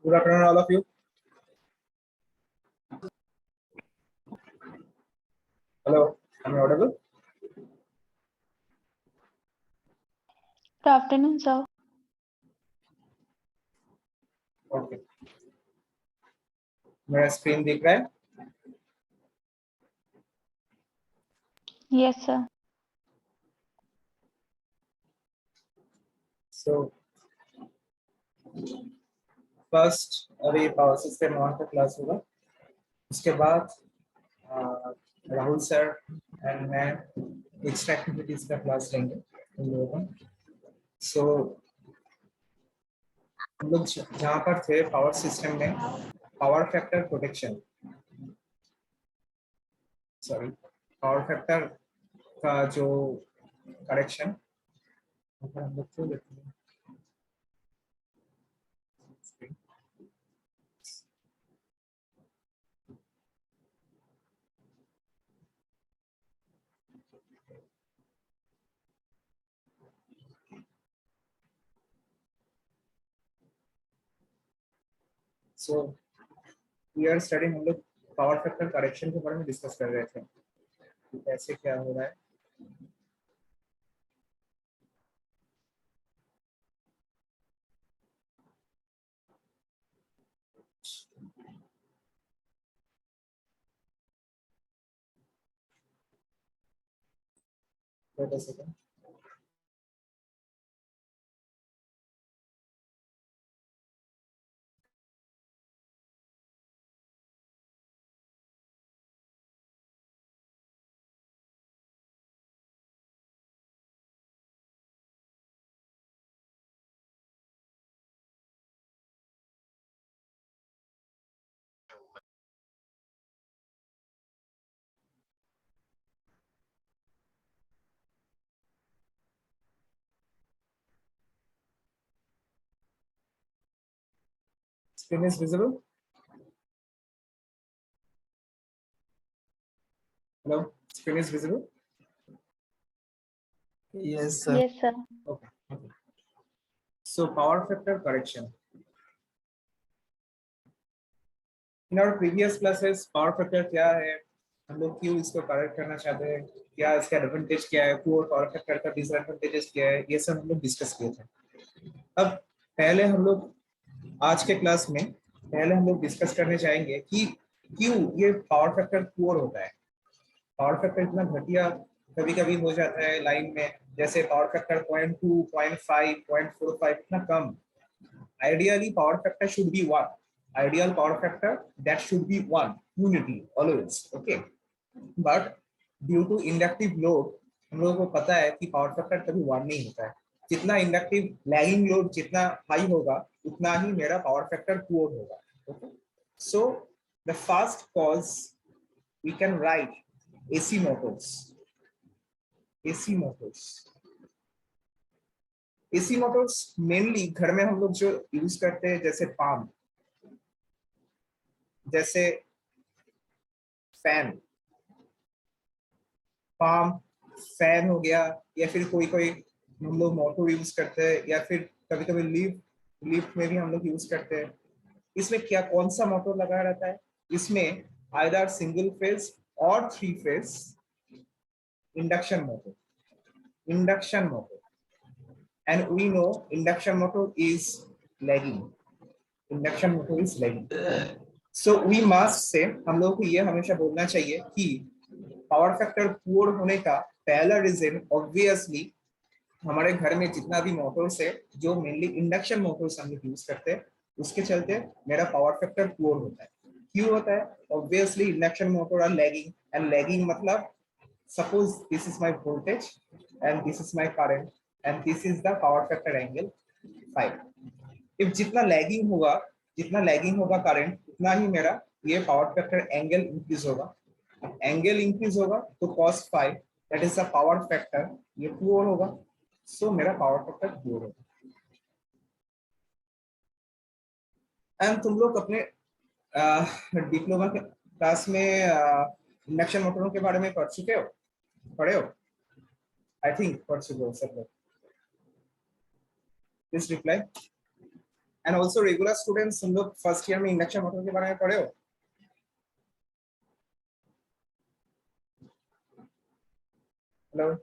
Good afternoon, all of you. Hello, am I audible? Good afternoon, sir. Okay. मेरा screen दिख रहा है? Yes, sir. So first अभी power system one का class होगा. उसके बाद राहुल सर एंड मैं एक्स्ट्रा एक्टिविटीज का क्लास लेंगे उन लोगों का. So हम लोग जहाँ पर थे पावर सिस्टम में power factor protection, sorry power factor का जो करेक्शन हम लोग क्यों लेते हैं. So we are studying, हम लोग पावर फैक्टर करेक्शन के बारे में डिस्कस कर रहे थे कि कैसे क्या हो रहा है. Wait a second. Screen is visible? Hello, screen is visible? Yes, sir. Yes, sir. Okay. Okay. So power factor correction. In our previous classes, power factor क्या है, हम लोग क्यों इसको करेक्ट करना चाहते हैं, क्या इसका एडवांटेज क्या है, पुअर पावर फैक्टर का डिसएडवांटेजेस क्या है, ये सब हम लोग डिस्कस किए थे. अब पहले हम लोग आज के क्लास में पहले हम लोग डिस्कस करने चाहेंगे कि क्यों ये पावर फैक्टर पुअर होता है. पावर फैक्टर इतना घटिया कभी कभी हो जाता है लाइन में, जैसे पावर फैक्टर 0.2, 0.5, 0.45 इतना कम. Ideally power factor should be 1. Ideal power factor that should be 1 unity always. Okay, but due to inductive load हम लोगों को पता है कि पावर फैक्टर कभी 1 नहीं होता है. जितना इंडक्टिव लैगिंग लोड जितना हाई होगा उतना ही मेरा पावर फैक्टर पुअर होगा. Okay, so the first cause we can write AC motors. AC motors. AC Motors mainly घर में हम लोग जो यूज करते हैं, जैसे पंप, जैसे फैन, पंप फैन हो गया, या फिर कोई कोई हम लोग मोटर यूज करते हैं, या फिर कभी कभी लिफ्ट में भी हम लोग यूज करते हैं. इसमें क्या कौन सा मोटर लगा रहता है, इसमें आइदर सिंगल फेज और 3 phase induction motor. Induction motor, and we know induction motor is lagging. Induction motor is lagging. So we must say, हम लोग को ये हमेशा बोलना चाहिए कि पावर फैक्टर पुअर होने का पहला रीजन ऑब्वियसली हमारे घर में जितना भी मोटर्स है जो मेनली इंडक्शन मोटर्स हम लोग यूज करते हैं, उसके चलते मेरा पावर फैक्टर पुअर होता है. क्यों होता है? Obviously induction motor are lagging, and lagging मतलब suppose this is my voltage and this is my current and this is the power factor angle 5. if जितना लैगिंग होगा करंट, उतना ही मेरा ये पावर फैक्टर एंगल इंक्रीज होगा. Angle increase होगा तो cos 5 that is the power factor, ये poor होगा. सो मेरा पावर फैक्टर पुअर होगा. एंड तुम लोग अपने डिप्लोमा के क्लास में इंडक्शन मोटरों के बारे में पढ़े हो? आई थिंक पढ़ चुके हो सब लोग. Please reply. And also regular students, तुम लोग फर्स्ट ईयर में इंडक्शन मोटर के बारे में पढ़े हो? Hello,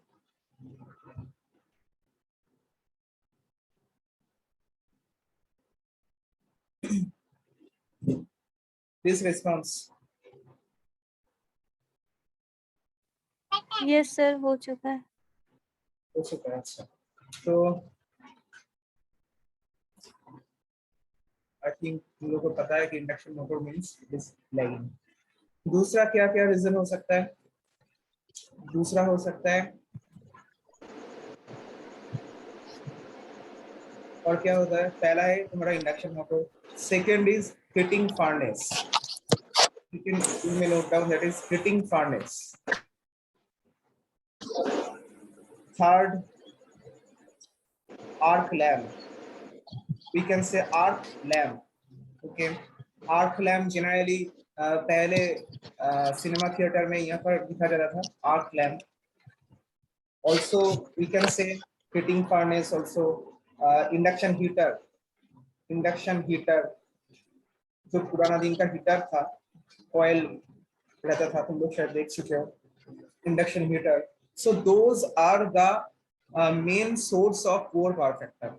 this response. Yes sir, हो चुका है। हो चुका है, अच्छा। तो आई थिंक तुम लोगों को पता है कि induction motor means is lagging. दूसरा क्या क्या रीजन हो सकता है? दूसरा हो सकता है, और क्या होता है? पहला है तुम्हारा induction motor, second is heating furnace, you may note down, that is heating furnace. Third, arc lamp, we can say arc lamp, okay. Arc lamp generally पहले सिनेमा थिएटर में यहाँ पर दिखा जाता था, arc lamp. Also we can say heating furnace, also induction heater, जो पुराना दिन का हीटर था, ऑयल रहता था, तुम लोग शायद देख चुके हो, induction heater. So those are the main source of poor power factor.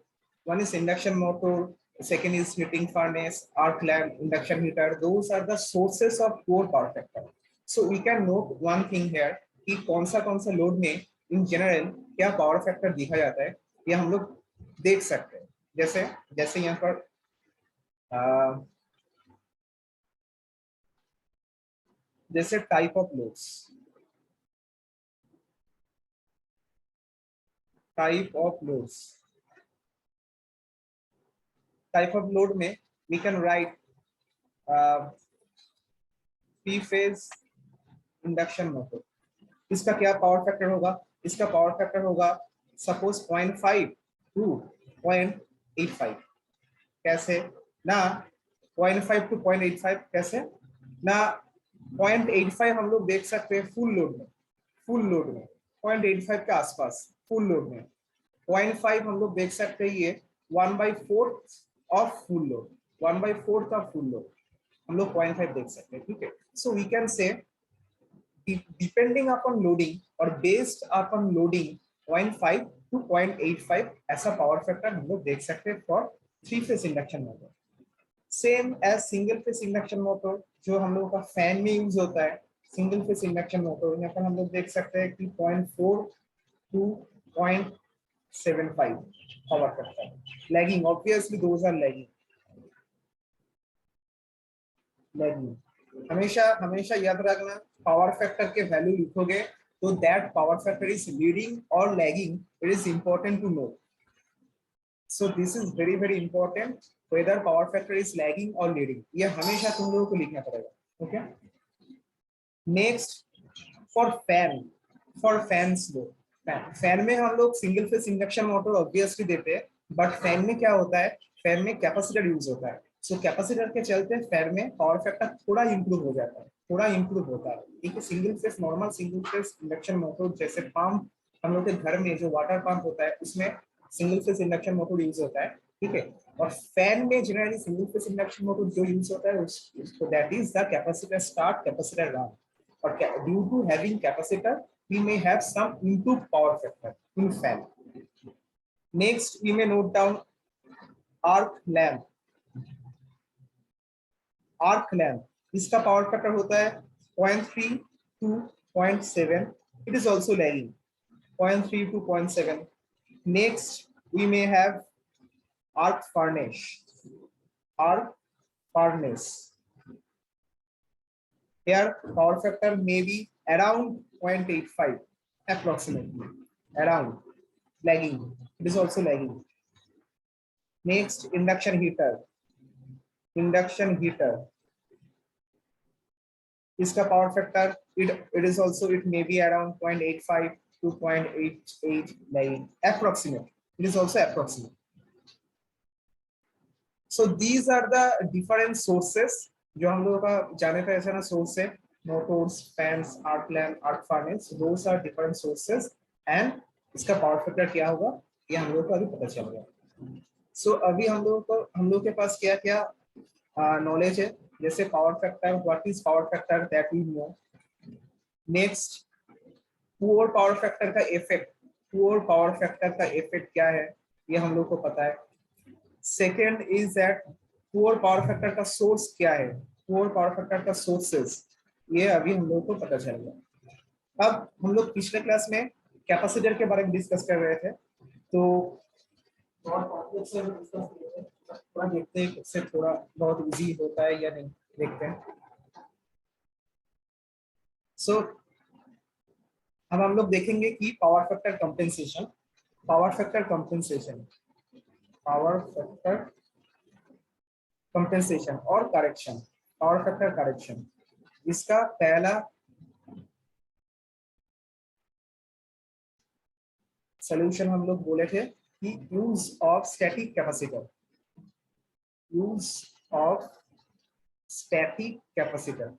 One is induction motor, second is heating furnace, arc lamp, induction heater. Those are the sources of poor power factor. So we can note one thing here कि कौन सा load में in general क्या power factor दिखा जाता है, ये हम लोग देख सकते हैं. जैसे यहाँ पर जैसे type of loads, type of load में we can write three phase induction motor. इसका क्या पावर फैक्टर होगा? इसका पावर फैक्टर होगा सपोज 0.5 टू 0.85. कैसे ना? 0.5 टू 0.85 कैसे ना? 0.85 हम लोग देख सकते हैं फुल लोड में 0.85 के आसपास फुल लोड में. 0.5 हम लोग देख सकते हैं ये 1/4 of full load, 1/4 of full load हम लोग 0.5 देख सकते हैं, ठीक है. So we can say depending upon loading और बेस्ड अपॉन लोडिंग 0.5 टू 0.85 ऐसा पावर फैक्टर हम लोग देख सकते हैं for three phase induction motor. Same as single phase induction motor जो हम लोगों का फैन में यूज होता है. सिंगल फेज इंडक्शन मोटर यहाँ पर हम लोग देख सकते हैं कि 0.4 to 0.75 power factor. Lagging, obviously those are lagging. हमेशा याद रखना, पावर फैक्टर के वैल्यू लिखोगे तो that power factor is leading और lagging, it is important to know. So this is very very important, whether power factor is lagging और leading, ये हमेशा तुम लोगों को लिखना पड़ेगा, ओके. नेक्स्ट फॉर फैंस लो. फैन में हम लोग single phase induction motor obviously देते हैं, बट फैन में क्या होता है? फैन में कैपेसिटर यूज होता है. सो कैपेसिटर के चलते फैन में पावर फैक्टर थोड़ा इंप्रूव हो जाता है, थोड़ा इंप्रूव होता है. ठीक है, normal single phase induction motor जैसे पंप हम लोग के घर में जो वाटर पंप होता है उसमें single phase induction motor use होता है, ठीक है. और फैन में generally single phase induction motor जो यूज होता है उसको that is the capacitor start, capacitor run. और due to having capacitor we may have some improved power factor in fan. Next we may note down arc lamp. इसका power factor होता है 0.3 to 0.7. It is also lagging 0.3 to 0.7. Next we may have arc furnace. Here power factor may be around 0.85 approximately, around lagging. It is also lagging. Next, induction heater. इसका power factor it is also, it may be around 0.85 to 0.88 lagging, approximate. It is also approximate. So these are the different sources जो हम लोगों का जाने का ऐसा ना source है. motors, fans, arc lamp, arc furnace, those are different sources and इसका पावर फैक्टर क्या होगा ये हम लोगों को अभी पता चल गया. सो अभी हम लोग के पास क्या क्या नॉलेज है, जैसे power factor, what is power factor, that we know. Next, poor power factor का इफेक्ट, पुअर पावर फैक्टर का इफेक्ट क्या है ये हम लोग को पता है। Second is that poor power factor का सोर्स क्या है, पुअर पावर फैक्टर का सोर्सेस, ये अभी हम लोग को पता चल गया। अब हम लोग पिछले क्लास में कैपेसिटर के बारे में डिस्कस कर रहे थे, तो बहुत कॉम्प्लेक्स है, डिस्कस किए थे। थोड़ा देखते हैं इससे थोड़ा बहुत इजी होता है या नहीं, देखते हैं। सो अब हम लोग देखेंगे कि power factor compensation, power factor compensation, power factor compensation और करेक्शन, पावर फैक्टर करेक्शन। इसका पहला सॉल्यूशन हम लोग बोले थे कि use of static capacitor, use of static capacitor.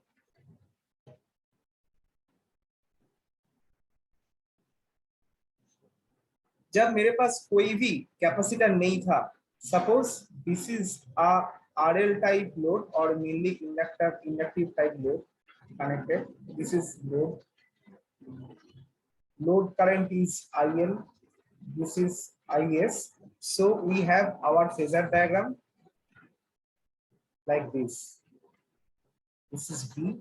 जब मेरे पास कोई भी कैपेसिटर नहीं था, suppose this is a RL type load और mainly inductive type load connected, this is load current is IL, this is IS. So we have our phasor diagram like this is V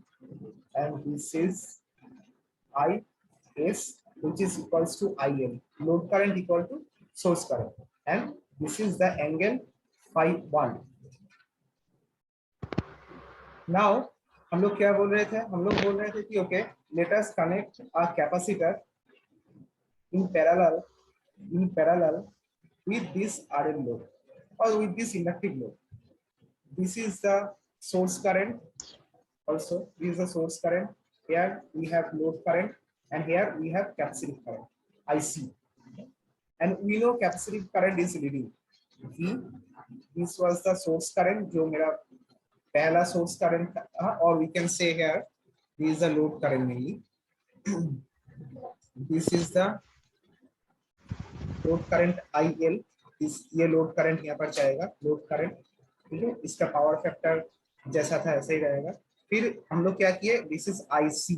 and this is IS, which is equals to IL, load current equal to source current, and this is the angle phi 1. Now हम लोग क्या बोल रहे थे, हम लोग बोल रहे थे कि okay, let us connect a capacitor in parallel with this RL load or with this inductive load. This is the source current. Also, this is the source current. Here we have load current, and here we have capacitive current, IC. And we know capacitive current is leading V. This was the source current, जो मेरा पहला source current था, or we can say here this is the load current mainly. This is the load current IL, ये load current यहाँ पर जाएगा, load current, ठीक है। इसका पावर फैक्टर जैसा था ऐसे ही रहेगा। फिर हम लोग क्या किए, this is IC,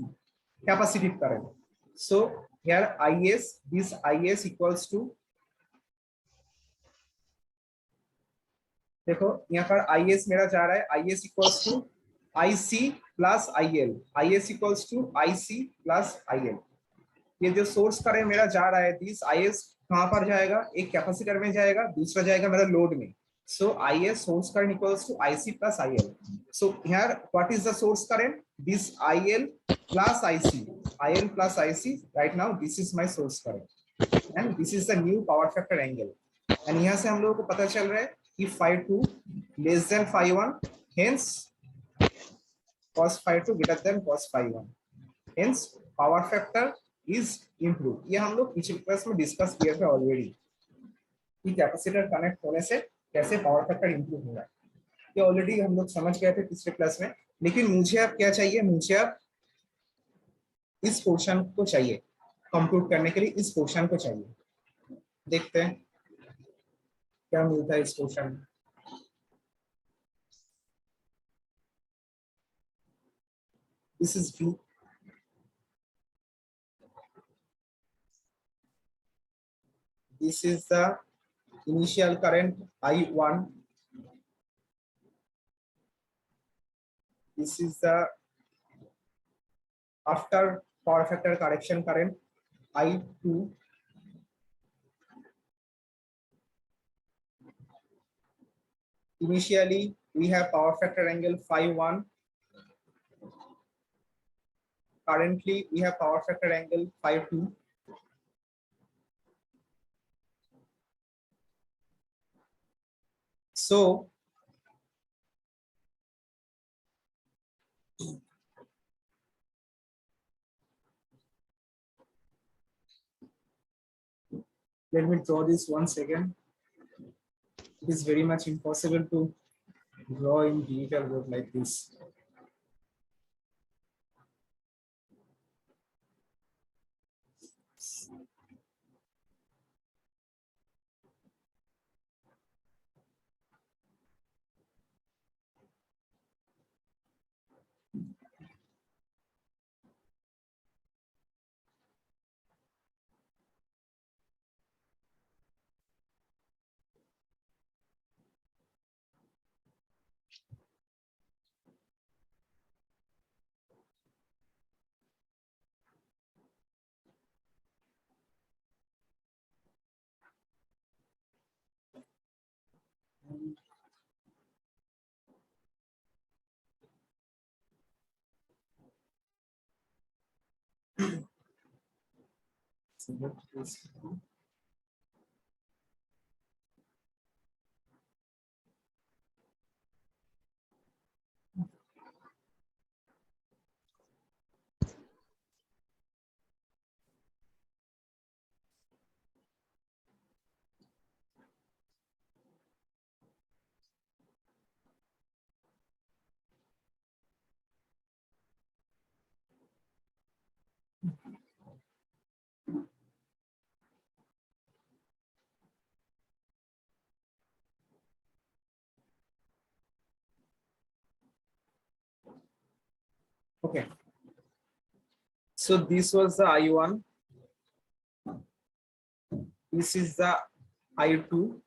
capacitive current. So here IS, this IS equals to, देखो यहाँ पर IS मेरा जा रहा है, IS equals to IC plus IL, IS equals to IC plus IL। ये जो सोर्स करंट मेरा जा रहा है, दिस IS कहां पर जाएगा, एक कैपेसिटर में जाएगा, दूसरा जाएगा मेरा लोड में। So IS source current equals to IC plus IL। So here what is the source current, this IL plus IC, IL plus IC, right now this is my source current and this is the new power factor angle. And यहाँ से हम लोगों को पता चल रहा है कि phi2 less than phi1, hence cos phi2 greater than cos phi1, hence power factor is improve. ये हम लोग पिछले क्लास में डिस्कस किए थे ऑलरेडी कि कैपेसिटर कनेक्ट होने से कैसे पावर फैक्टर इम्प्रूव होगा, ये ऑलरेडी हम लोग समझ गए थे पिछले क्लास में। लेकिन मुझे अब क्या चाहिए, मुझे अब इस पोर्शन को चाहिए, कंप्यूट करने के लिए इस पोर्शन को चाहिए। देखते हैं क्या मिलता है इस पोर्शन में। This is V, this is the initial current I1, this is the after power factor correction current I2, initially we have power factor angle phi1, currently we have power factor angle phi2. So let me draw this once again. It is very much impossible to draw in digital board like this. Okay, so this was the I1, this is the I2,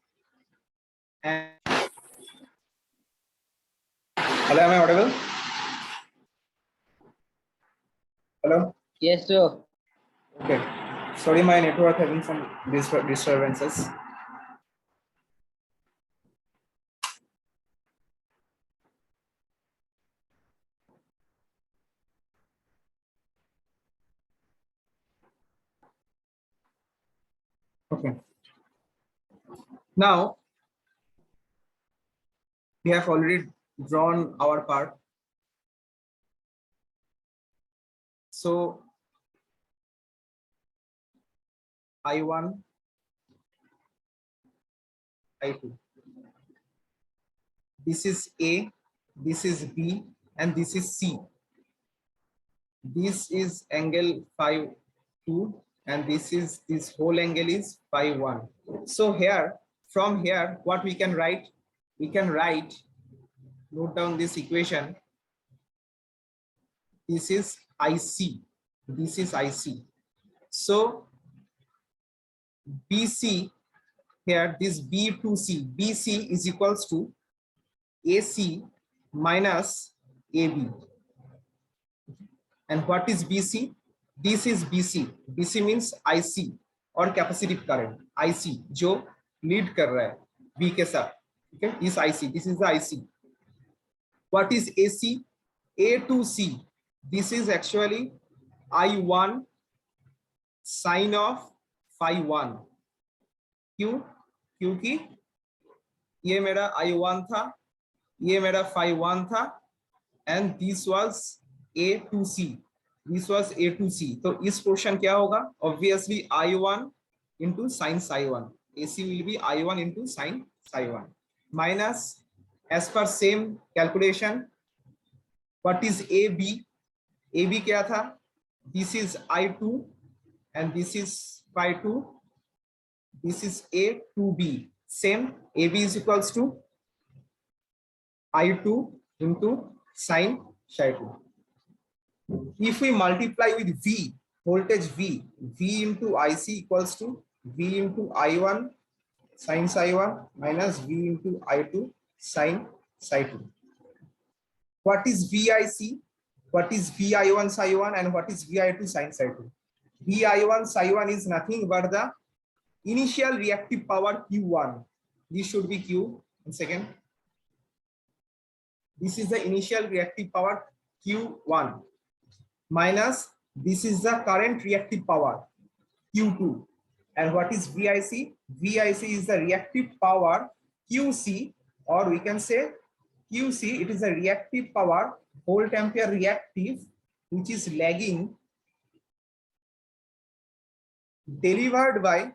and hello, am I audible? Hello? Yes, sir. Okay, sorry, my network having some disturbances. Okay, now we have already drawn our part. So I1, I2. This is A, this is B, and this is C. This is angle phi 2, and this whole angle is phi 1. So here, from here, what we can write? We can write, note down this equation. This is IC. This is IC. So BC here, this B2C, BC is equals to AC minus AB. And what is BC? This is BC. BC means IC और capacitive current IC जो lead कर रहा है B के साथ. Okay, is IC. This is the IC. What is AC? A to C. This is actually I1 sin of phi 1. क्यों? क्योंकि ये मेरा I1 था, ये मेरा phi 1 था, and this was A to C. This was A to C. तो इस पोर्शन क्या होगा? Obviously I1 into sin psi 1. AC will be I1 into sin psi 1 minus, as per same calculation, what is AB? AB क्या था? This is I2 and this is phi 2. This is A to B. Same, AB is equals to I2 into sin psi 2. If we multiply with V, voltage V, V into IC equals to V into I1 sin psi 1 minus V into I2 sin psi 2. What is VIC? What is VI1 psi 1 and what is VI2 sin psi 2? VI1 psi 1 is nothing but the initial reactive power Q1. This should be Q. 1 second. This is the initial reactive power Q1 minus this is the current reactive power Q2. And what is VIC? VIC is the reactive power QC, or we can say QC, it is a reactive power, volt ampere reactive, which is lagging, delivered by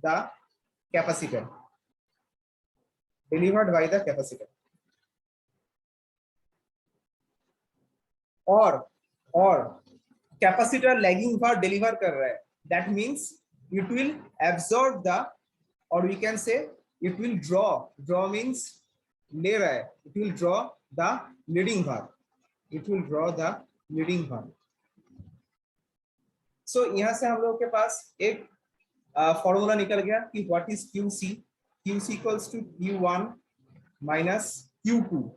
the capacitor. Delivered by the capacitor. और capacitor lagging पर deliver कर रहा है, that means it will absorb the, or we can say it will draw means ले रहा है, it will draw the leading भार, it will draw the leading भार. So यहाँ से हम लोगों के पास एक फॉर्मूला निकल गया कि what is QC? QC equals to Q1 minus Q2.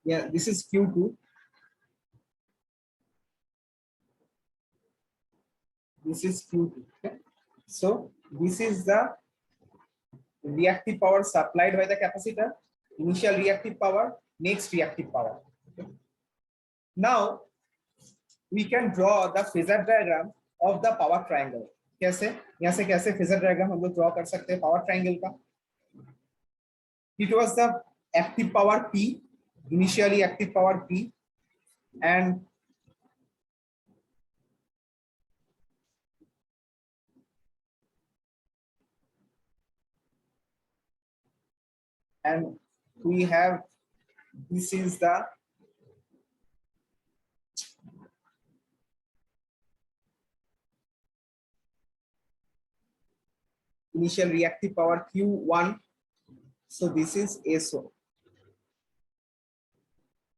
Yeah, this is Q2. this is Q2. Okay? So this is the reactive power supplied by the capacitor, initial reactive power, next reactive power. Okay? Now we can draw the phasor diagram of the power triangle. कैसे? यहाँ से कैसे phasor diagram हम लोग draw कर सकते हैं power triangle का? It was the active power P, initially active power P, and we have, this is the initial reactive power Q1. So this is S1.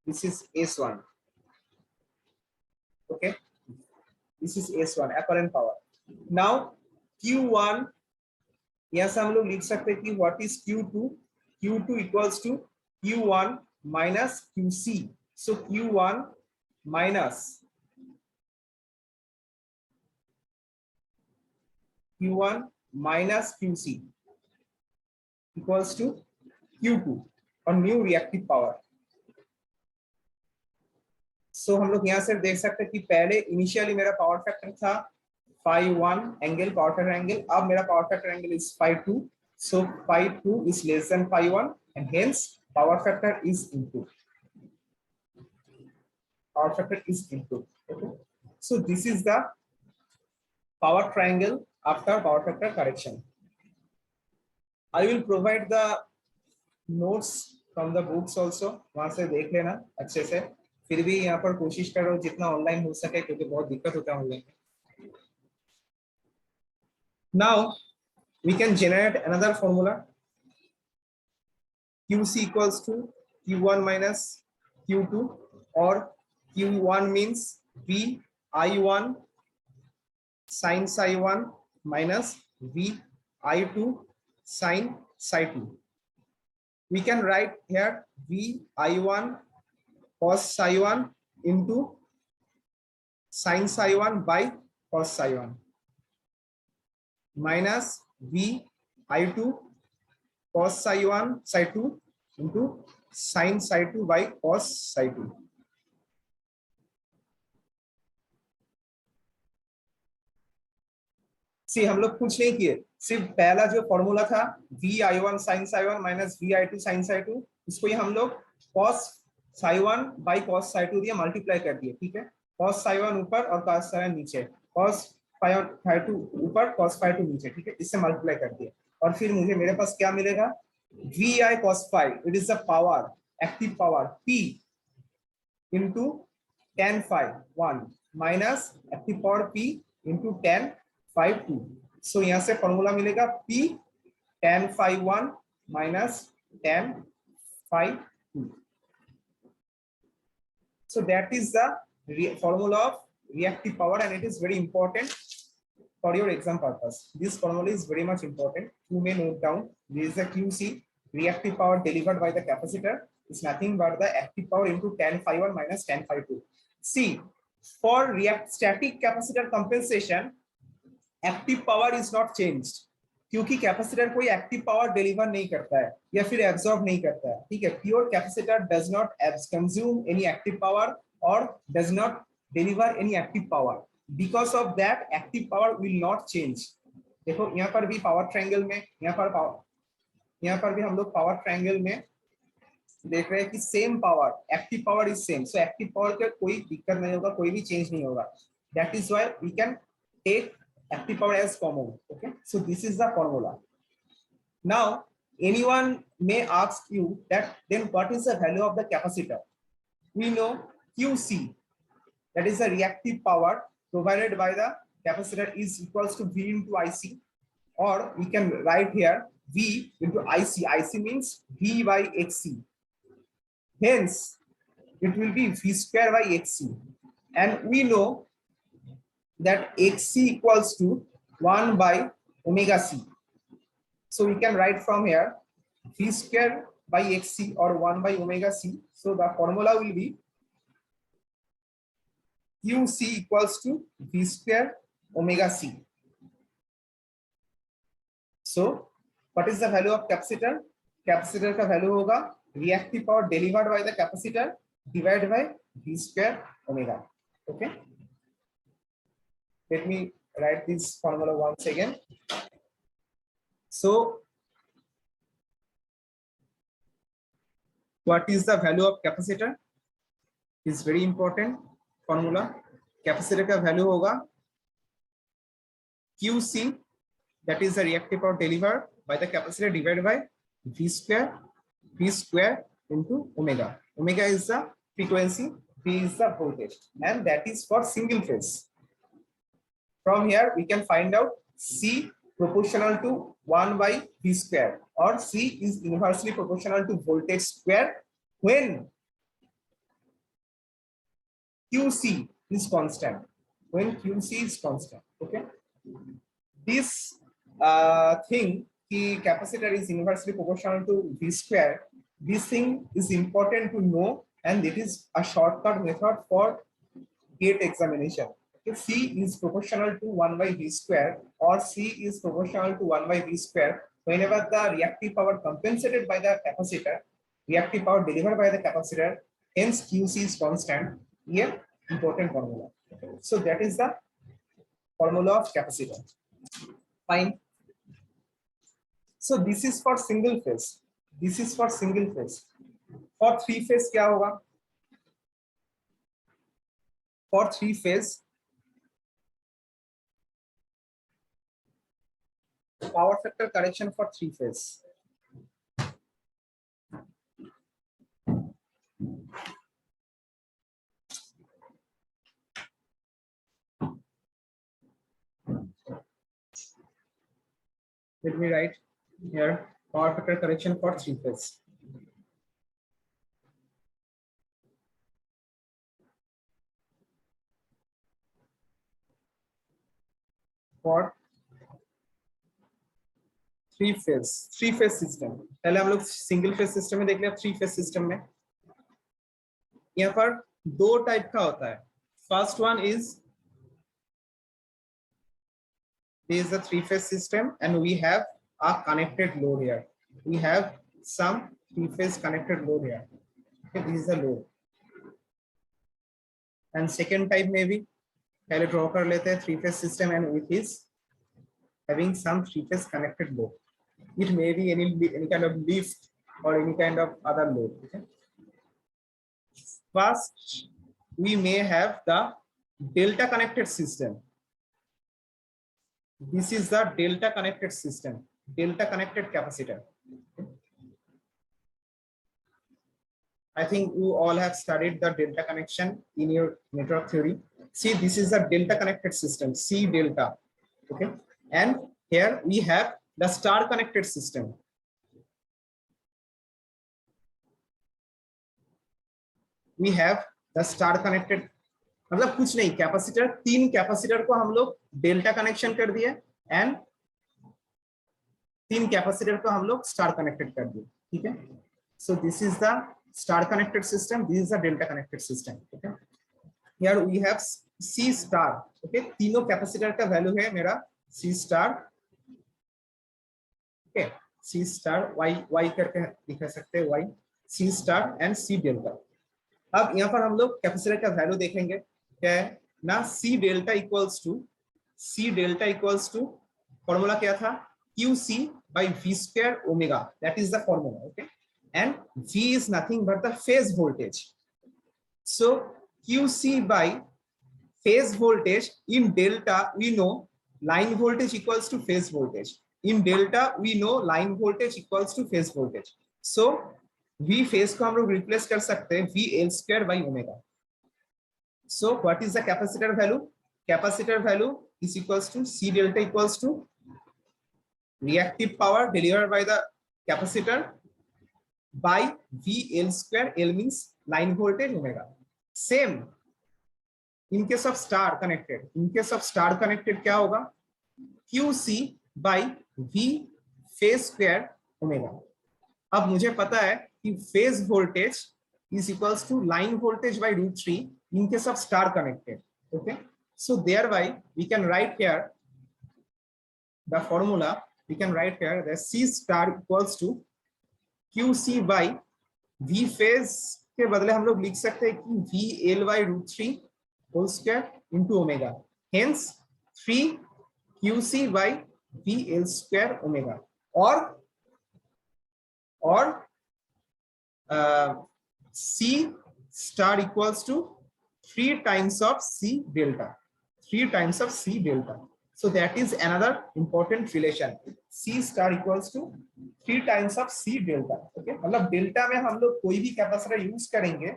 This is S1. Okay. This is S1 apparent power. Now Q1, यहाँ से हम लोग लिख सकते हैं कि what is Q2? Q2 equals to Q1 minus QC. So Q1 minus QC equals to Q2 और new reactive power. सो हम लोग यहाँ से देख सकते हैं कि पहले इनिशियली मेरा पावर फैक्टर था phi1 angle, power factor angle. अब मेरा power factor angle is phi2. So phi2 is less than phi1 and hence power factor is improved. Power factor is improved. Okay. So this is the power triangle after power factor correction. I will provide the notes from the books also. वहां से देख लेना अच्छे से. फिर भी यहाँ पर कोशिश करो जितना ऑनलाइन हो सके क्योंकि बहुत दिक्कत होता है online. Now we can generate another formula. QC equals to Q1 minus Q2, or Q1 means VI1 sin psi1 minus VI2 sin psi2. We can write here VI1 cos psi1 into sin psi1 by cos psi1 minus VI2 cos psi1 psi2 into sin psi2 by cos psi2. सी हम लोग कुछ नहीं किए, सिर्फ पहला जो formula था VI1 sin psi1 minus VI2 sin psi2, इसको ये हम लोग cos psi1 by cos psi2 दिए, मल्टीप्लाई कर दिए. ठीक है, cos psi1 ऊपर और cos psi1 नीचे, cos phi2 ऊपर cos phi2 नीचे. ठीक है, इससे मल्टीप्लाई कर दिए और फिर मुझे मेरे पास क्या मिलेगा, VI cos phi, it is the power, active power P into tan phi 1 minus active power P into tan phi 2. सो यहां से फॉर्मूला मिलेगा P tan phi 1 minus tan phi 2. So that is the formula of reactive power, and it is very important for your exam purpose. This formula is very much important. You may note down. This is the QC, reactive power delivered by the capacitor. It's nothing but the active power into tan phi 1 minus tan phi 2. See, for static capacitor compensation, active power is not changed, क्योंकि capacitor कोई active power deliver नहीं करता है या फिर absorb नहीं करता है. ठीक है, pure capacitor does not consume any active power और does not deliver any active power. Because of that active power will not change. देखो यहाँ पर भी पावर ट्रायंगल में, यहाँ पर भी हम लोग पावर ट्रायंगल में देख रहे हैं कि same power, active power is same. So active power का कोई दिक्कत नहीं होगा, कोई भी चेंज नहीं होगा. That is why we can take active power as common. Okay, so this is the formula. Now anyone may ask you that then what is the value of the capacitor? We know QC, that is the reactive power provided by the capacitor, is equals to V into IC, or we can write here V into IC. IC means V by XC. Hence it will be V square by XC, and we know that XC equals to 1 by omega C. So we can write from here V square by XC or 1 by omega C. So the formula will be QC equals to V square omega c. So what is the value of capacitor? Capacitor का value होगा reactive power delivered by the capacitor divided by v square omega. Okay, let me write this formula once again. So what is the value of capacitor is very important formula. Capacitor का value होगा QC, that is the reactive power delivered by the capacitor divided by v square into omega. Omega is the frequency, v is the voltage, and that is for single phase. From here we can find out C proportional to 1 by v square, or C is inversely proportional to voltage square when QC is constant. When QC is constant. Okay, this thing, the capacitor is inversely proportional to v square. This thing is important to know, and it is a shortcut method for GATE examination. Okay, C is proportional to 1 by v square, or C is proportional to 1 by v square whenever the reactive power compensated by the capacitor, reactive power delivered by the capacitor, hence QC is constant. Here, important formula. Okay. So that is the formula of capacitor. Fine. So this is for single phase. This is for single phase. For three phase क्या होगा? For three phase, power factor correction for three phase. Let me write here power factor correction for three phase. For three phase system, पहले हम लोग single phase system में देख लिया. Three phase system में यहाँ पर दो टाइप का होता है. First one is this is a three phase system and we have a connected load here. We have some three phase connected load here. Okay, this is the load. And second type में भी पहले draw कर लेते हैं three phase system and it is having some three phase connected load. It may be any kind of lift or any kind of other load. Okay? First, we may have the delta connected system. This is the delta connected system, delta connected capacitor. I think you all have studied the delta connection in your network theory. See, this is a delta connected system, C delta. Okay, and here we have the star connected system. We have the star connected, मतलब कुछ नहीं, capacitor, तीन capacitor को हम लोग delta connection कर दिए and तीन कैपेसिटर को हम लोग स्टार कनेक्टेड कर दिए. ठीक है, so this is the star connected system, this is the delta connected system. Okay, here we have C star. Okay, तीनों कैपेसिटर का वैल्यू है मेरा C star. Okay, C star Y करके दिखा सकते हैं, Y C star and C delta. अब यहाँ पर हम लोग कैपेसिटर का वैल्यू देखेंगे. क्या है ना, C delta equals to formula क्या था, QC by V square omega, that is the formula. Okay, and V is nothing but the phase voltage. So QC by phase voltage, in delta we know line voltage equals to phase voltage. In delta we know line voltage equals to phase voltage. So V phase को हम लोग replace कर सकते हैं VL square by omega. So what is the capacitor value? Capacitor value is equals to C delta equals to reactive power delivered by the capacitor by VL square. L means line voltage, omega. Same in case of star connected. In case of star connected क्या होगा, QC by V phase square omega. अब मुझे पता है कि phase voltage is equals to line voltage by √3 in case of star connected. Okay, So thereby we can write here the formula. We can write here that C star equals to QC by V phase के बदले हम लोग लिख सकते हैं कि VL/√3 whole square into omega, hence 3 QC by VL square omega, और C star equals to 3 times of C delta, 3 times of C delta. So that is another important relation. C star equals to 3 times of C delta. Okay, मतलब delta में हम लोग कोई भी capacitor use करेंगे,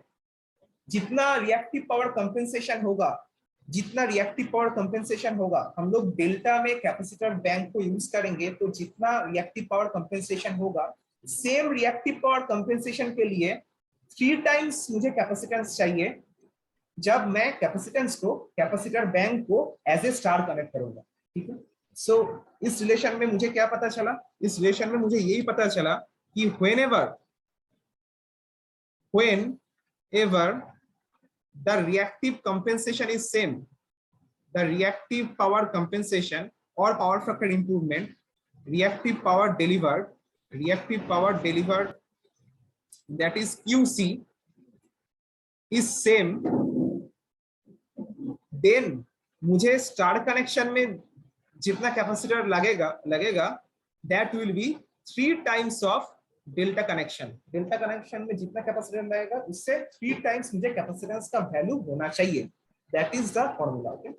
जितना reactive power compensation होगा, जितना रिएक्टिव पावर कंपेंसेशन होगा, हम लोग डेल्टा में कैपेसिटर बैंक को यूज करेंगे, तो जितना रिएक्टिव पावर कंपेंसेशन होगा, सेम रिएक्टिव पावर कंपेंसेशन के लिए 3 टाइम्स मुझे कैपेसिटेंस चाहिए जब मैं कैपेसिटेंस को कैपेसिटर बैंक को एज ए स्टार कनेक्ट करूंगा। ठीक है, सो इस रिलेशन में मुझे क्या पता चला? इस रिलेशन में मुझे यही पता चला कि whenever the reactive compensation is same, the reactive power compensation or power factor improvement, reactive power delivered, that is QC is same, then मुझे स्टार कनेक्शन में जितना कैपेसिटर लगेगा that will be 3 times of delta connection. Delta connection में जितना capacitor लगेगा उससे 3 times मुझे capacitance का वैल्यू होना चाहिए। That is the formula. Okay,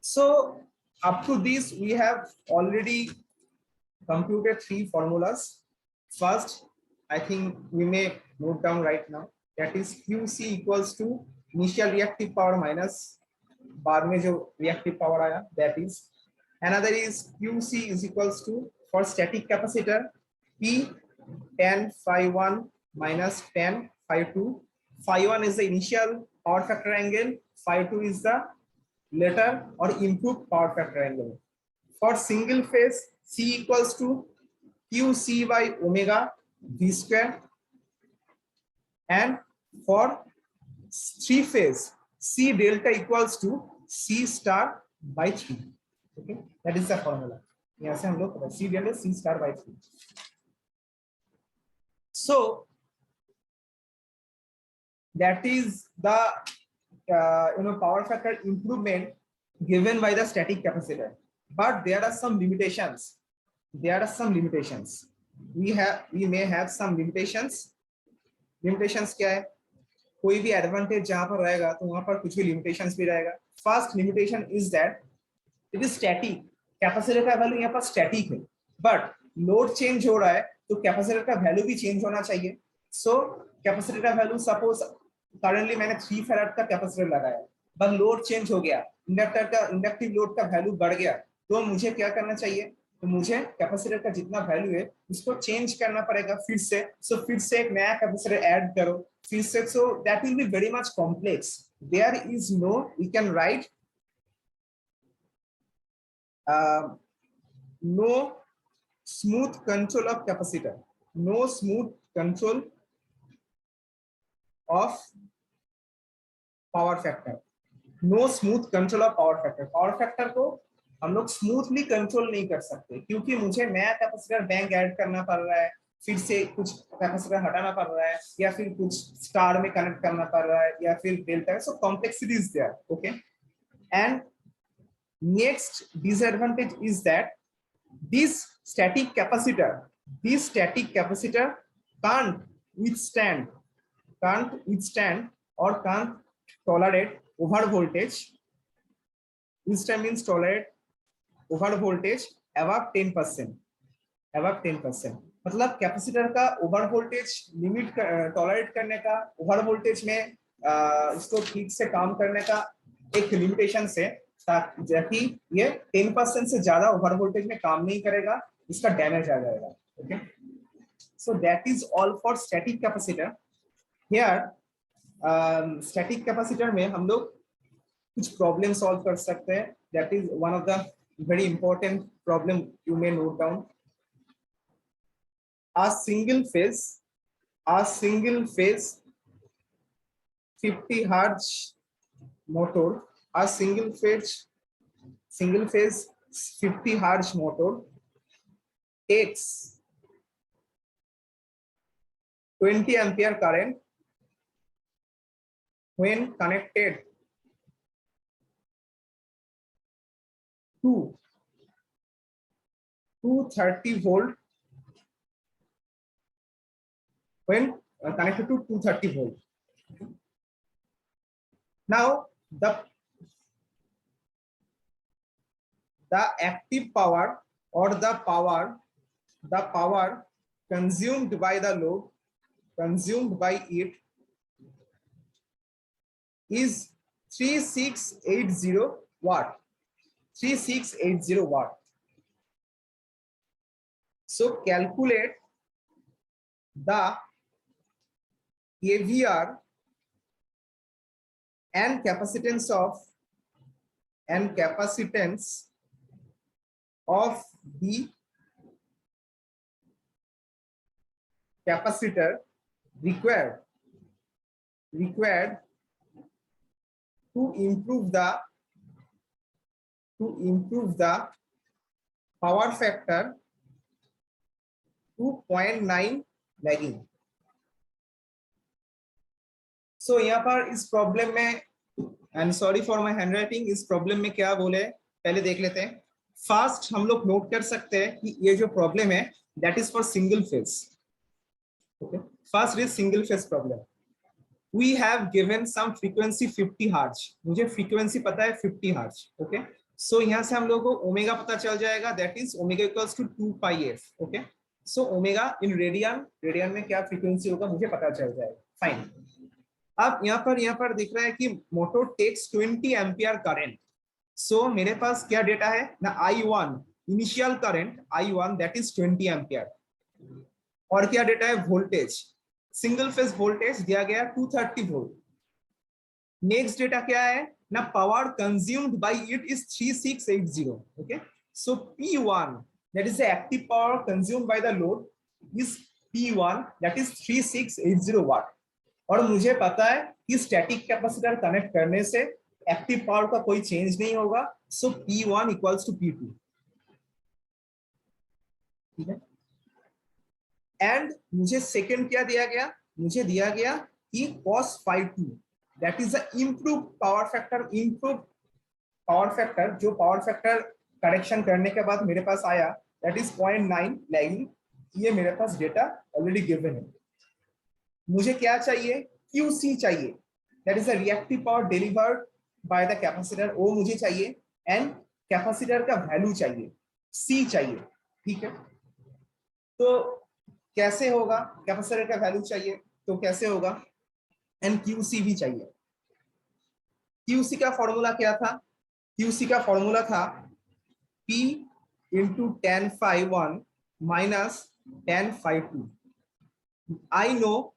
so up to this we have already computed 3 formulas. First, I think we may note down right now, that is QC equals to initial reactive power minus बाद में जो reactive power आया, that is. Another is QC is equals to, for static capacitor, P tan phi 1 minus tan phi 2. Phi 1 is the initial power factor angle, phi 2 is the later or improved power factor angle. For single phase, C equals to QC by omega V square, and for 3 phase, C delta equals to C star by 3. Okay, that is the formula. यहाँ से हम लोग पता C delta C star by 3. So that is the power factor improvement given by the static capacitor, but there are some limitations. We may have some limitations. क्या है? कोई भी advantage जहां पर रहेगा तो वहां पर कुछ भी लिमिटेशंस भी रहेगा। First limitation is that it is static. Capacitor का वैल्यू यहाँ पर स्टैटिक है, बट लोड चेंज हो रहा है तो कैपेसिटर का वैल्यू भी चेंज होना चाहिए। सो कैपेसिटर का वैल्यू, सपोज करंटली मैंने 3 फैराड का कैपेसिटर लगाया, बट लोड चेंज हो गया, इंडक्टिव लोड का वैल्यू बढ़ गया, तो मुझे क्या करना चाहिए? तो मुझे कैपेसिटर का जितना वैल्यू है उसको चेंज करना पड़ेगा फिर से। सो फिर से एक नया कैपेसिटर ऐड करो फिर से, so that will be very much complex. There is no, we can write no smooth control of capacitor, no smooth control of power factor, no smooth control of power factor। Power factor को हम लोग smoothly control नहीं कर सकते, क्योंकि मुझे नया capacitor bank add करना पड़ रहा है, फिर से कुछ कैपेसिटर हटाना पड़ रहा है, या फिर कुछ स्टार में कनेक्ट करना पड़ रहा है, या फिर delta. So complexity is there. Okay, and next disadvantage is that this static capacitor can't withstand or can't tolerate over voltage. Withstand means tolerate over voltage above 10%, मतलब कैपेसिटर का ओवर वोल्टेज लिमिट टॉलरेट करने का, over voltage में इसको ठीक से काम करने का एक लिमिटेशन से, ताकि ये 10% से ज्यादा ओवर वोल्टेज में काम नहीं करेगा, इसका डैमेज आ जाएगा। Okay, so that is all for static capacitor. Here static capacitor में हम लोग कुछ प्रॉब्लम सॉल्व कर सकते हैं। That is one of the very important problem you may note down. A single phase 50 Hz motor a single phase 50 hertz motor takes 20 ampere current when connected to 230 volt, when connected to 230 volt. Now the active power or the power consumed by the load, consumed by it, is 3680 watt. 3680 watt. So calculate the kVAR and capacitance of the capacitor required to improve the power factor to 0.9 lagging. So यहाँ पर इस problem में, and sorry for my handwriting, इस problem में क्या बोले पहले देख लेते हैं. फर्स्ट हम लोग नोट कर सकते हैं कि ये जो प्रॉब्लम है that is for single phase. Okay, first is single phase problem. We have given some frequency 50 hertz. मुझे फ्रीक्वेंसी पता है 50 हर्ट्ज. ओके, सो यहाँ से हम लोगों को ओमेगा पता चल जाएगा, that is omega equals to 2 pi F. Okay, so omega in radian में क्या फ्रीक्वेंसी होगा मुझे पता चल जाएगा. फाइन. अब यहाँ पर दिख रहा है कि मोटर टेक्स 20 एम्पियर करंट. सो मेरे पास क्या डेटा है ना, I1 initial current I1 that is 20 ampere. और क्या डेटा है, वोल्टेज, सिंगल फेज वोल्टेज दिया गया 230 वोल्ट. नेक्स्ट डेटा क्या है ना, power consumed by it is 3680. Okay, so P1 that is the active power consumed by the load is P1 that is 3680 वाट. और मुझे पता है कि स्टैटिक कैपेसिटर कनेक्ट करने से एक्टिव पावर का कोई चेंज नहीं होगा. सो P1 इक्वल्स टू P2. ठीक है. एंड मुझे सेकंड क्या दिया गया, मुझे दिया गया कि cos phi2 that is the improve power factor. Improve power factor, जो पावर फैक्टर करेक्शन करने के बाद मेरे पास आया दैट इज 0.9 लैगिंग. ये मेरे पास डेटा ऑलरेडी गिवन है. मुझे क्या चाहिए, QC चाहिए, that is the reactive power delivered by the capacitor. वो मुझे चाहिए. एंड कैपेसिटर का वैल्यू चाहिए, C चाहिए. ठीक है, तो कैसे होगा, कैपेसिटर का वैल्यू चाहिए तो कैसे होगा, एंड QC भी चाहिए. QC का फॉर्मूला क्या था, QC का फॉर्मूला था P into tan phi1 minus tan phi2. I know